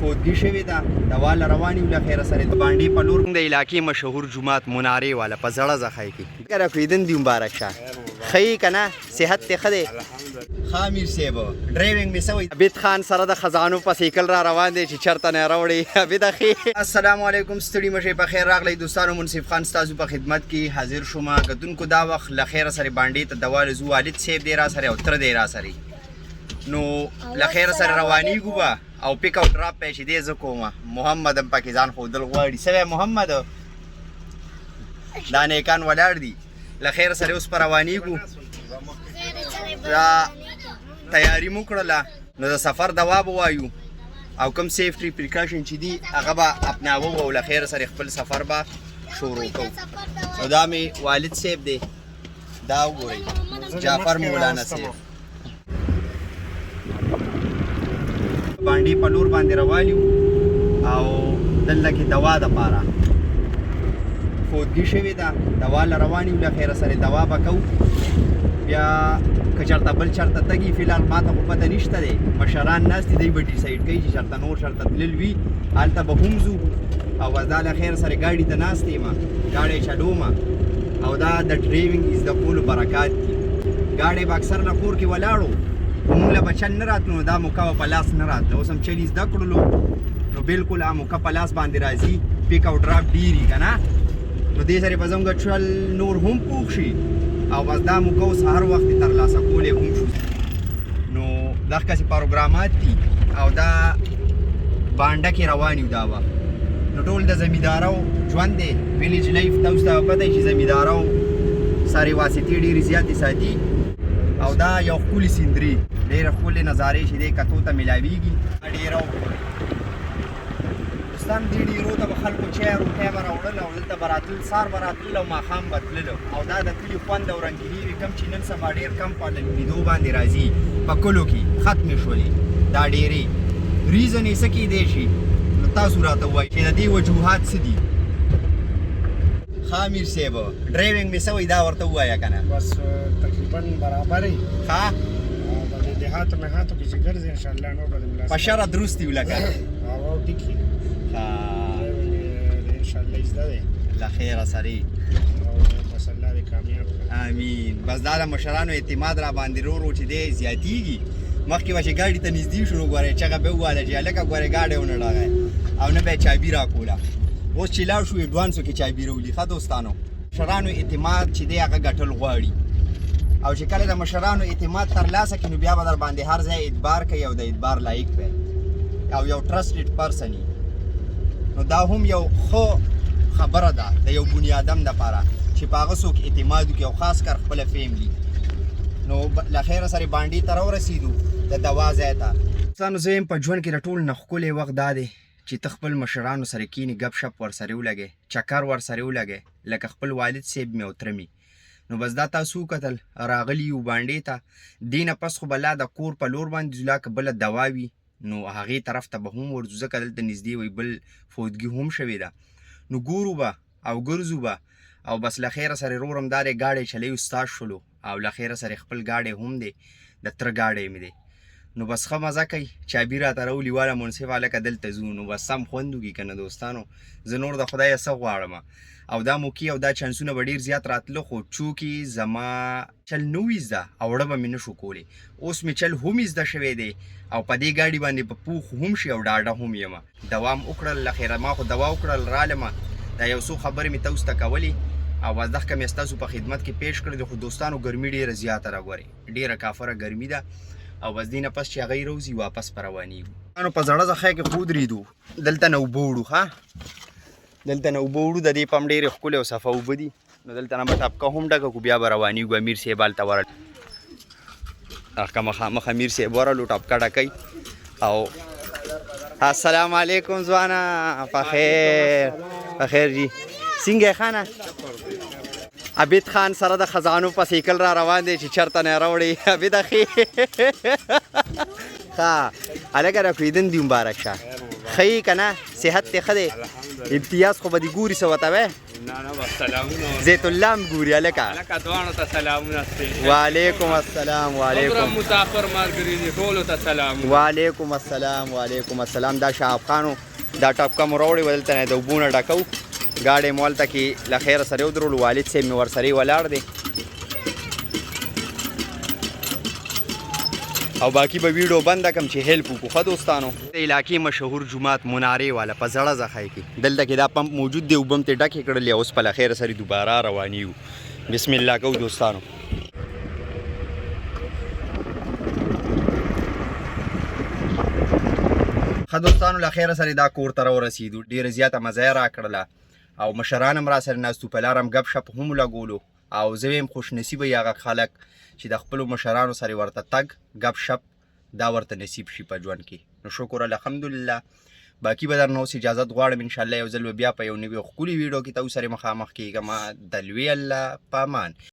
فوتګي شوې ده دوا له روان یو له خیره سره د بانډې په لور د علاقې مشهور جومات منارې والا په زړه ځخی کې کره کویدن دی مبارک شه ښه یې که نه صحت دې ښه دی ښه امیر صاحب ډرایوینګ مې سوی عبید خان سره د خزانو په سیکل را روان دی چې چېرته نه راوړي عبیده ښې السلام علیکم ستړي مشئ په خیر راغلی دوستانو منصف خان ستاسو په خدمت کې حاضر شومه کتونکو دا وخت له خیره سره بانډې ته دوا لزو والد صاحب دی را سره او تره دی را سره نو له خیره سره روانېږو به او پیک او ډراپ پې چې دی زه کومه محمد هم پکې ځان ښودل غواړي سوی محمد دا نیکان ولاړ دي له خیره سره اوس په روانېږو دا تیاري مو کړله نو د سفر دوا به وایو او کوم سیفټي پریکاشن چې دي هغه به اپناوو او له خیره سره خپل سفر به شروع کوو نو دا مې والد صاحب دی دا وګورئ جعفر مولانا صاحب بانډې په لور باندې روان یو او دلته کې دوا دپاره فوتګي شوې ده دوا له روان یو له خیره سره دوا به کوو بیا که چېرته بل چېرته تګي فلحال ما ته خو پته نشته دی مشران ناست دي دوی به ډیسایډ کوي چې چېرته نور چېرته تلل وي هلته به هم ځو او بس دا له خیر سره ګاډي ته ناست یم ګاډی چلومه او دا د ډرایوینګ زده کولو برکات دي ګاډی به اکثر نه کور کې ولاړو مونږ له به چل نه راتلو دا موقع به په لاس نه راتله اوس هم چلي زده کړلو نو بلکل هغه موقع په لاس باندې راځي پیک او ډراپ ډېر که نه نو دې سره به زموږ چل نور هم پوخ شي او بس دا موقع اوس هر وخت ترلاسه کولی هم شو نو دغسې پروګرامات دي او دا بانډه کې روان یو دا وخت نو ټول د زمیندارو ژوند دی ویلیج لایف تاسو ته پته چې زمیندارو سارې واسطې ډېرې زیاتې ساتي او دا یو ښکلي سیندري ډېره ښکلې نظارې چې دی کتو ته میلاویږي ډېره دوستان دې ډېرو ته به خلکو چای روټۍ به راوړل او دلته به راتلل سهار به راتلل او ماښام به تللو او دا د کلي خوند او رنګیني وي کوم چې نن سبا ډېر کم په لیدو باندې راځي په کلو کې ختمې شولې دا ډېرې ریزن یې څه کیدی شي نو تاسو راته ووایئ چې د دې وجوهات څه دي ښه امیر صاحب ډرایوینګ مې سوی دا ورته ووایه که نه بس تقریبا برابر یې ښه د دیهاتو مهاتو کې چې ګرځې انشاءالله نو به د ملا په شرط درست یو لکه او ټیک یې انشاءالله زده دی له خیره سرې او بس الله دې کامیاب کړي امین بس دا د مشرانو اعتماد را باندې رو رو چې دی زیاتېږي مخکې به چې ګاډي ته نږدې شو نو ګورئ چغه به وواله چې هلکه ګورئ ګاډی ونه ډغی او نه به یې چابي راکوله اوس چې لاړ شو ایډوانسو کې چابي راولي ښه دوستانو مشرانو اعتماد چې دی هغه ګټل غواړي او چې کله د مشرانو اعتماد ترلاسه کړي نو بیا به در باندې هر ځای اعتبار کوي او د اعتبار لایق دی او یو ټرسټډ پرسن نو دا هم یو ښه خبره ده د یو بنیادم دپاره چې په هغه څوک اعتماد وکړي او خاص کر خپله فیملي نو له خیره سره بانډې ته راورسېدو د دوا ځای ته دوستانو زه یم په ژوند کې د ټولو نه ښکلی وخت دا دی چې ته خپل مشرانو سره کینې ګپ شپ ورسره ولګې چکر ورسره ولګې لکه خپل والد صاحب مې او تره مې نو بس دا تاسو وکتل راغلي یو بانډې ته دې نه پس خو به لا د کور په لور باندې ځو لا که بله دوا وي نو هغې طرف ته به هم ورځو ځکه دلته نږدې وي بل فوتګي هم شوې ده نو ګورو به او ګرځو به او بس له خیره سره رورم دا دی ګاډی چلی استاد شولو او له خیره سره خپل ګاډی هم دی د تره ګاډی مې دی نو بس ښه مزه کوي چابي راته راولي واله منصف هلکه دلته ځو نو بس سم خوند وکړي که نه دوستانو زه نور د خدایه څه غواړم او دا موقع او دا چانسونه به ډېر زیات راتله خو چونکې زما چل نه وي زده او وړه به مې نه شو کولی اوس مې چل هم زده شوی دی او په دې ګاډي باندې په پوخ هم شي او ډاډه هم یم دوا م وکړل له خیره ما خو دوا وکړل رالمه دا یو څو خبرې مې تاسو ته کولې او بس دغه مې ستاسو په خدمت کې پیش کړی د خو دوستانو ګرمي ډېره زیاته راګورئ ډېره کافره ګرمي ده او بس دې نه پس چې هغه یې روځي واپس په روانېږو نو په زړه ځخی کې خو ودرېدو دلته نه اوبه وړو ښه دلته نه اوبه وړو د دې پم ډېرې ښکلې او صفه اوبه دي نو دلته نه به ټپکه هم ډکه کړو بیا به روانېږو امیر صاحب هلته ورل هغه مخامخ امیر صاحب ورلو ټپکه ډکوي او السلام علیکم ځوانه په خیر په خیر جي څنګه یې خانه عبید خان سره د خزانو په سیکل را روان دی چې چېرته نه راوړي عبیده ښې ښه هلکه راکویدن دي مبارک شه ښه یې که نه صحت دې ښه دی امتیاز خو به دې ګوري څه ورته وی نه بس سلامونه زیت الله هم ګوري هلکه لکه دواړو ته سلامونه ستې وعلیکم السلام دومره مسافر ملګري دي ټولو ته سلامونه وعلیکم السلام وعلیکم السلام دا شهاب خانو دا ټپکه مو راوړې ودلته نه د اوبو نه ډکو ګاډی مو هلته کې له خیره سره ودرولو والد صاحب مې ورسره ولاړ دی او باقي به ویډیو بنده کړم چې هیلپ وکړو ښه دوستانو د علاقې مشهور جومات منارې والا په زړه ځخی کې دلته کې دا پمپ موجود دی اوبه هم ترې ډکې کړلې اوس په له خیره سره دوباره رواني یو بسم الله کوو دوستانو ښه دوستانو له خیره سره دا کور ته راورسېدو ډېره زیاته مزه یې راکړله او مشران هم راسره ناستو په لاره هم ګپ شپ هم لګولو او زه یم خوش نصیبه یې هغه خلک چې د خپلو مشرانو سره ورته تګ ګپ شپ دا ورته نصیب شي په ژوند کې نو شکر الحمدلله باقي به درنه اوس اجازت غواړم انشاءالله یو ځل بیا په یو نوي ښکلي ویډیو کې تاسو سره مخامخ کېږم د لوی الله په امان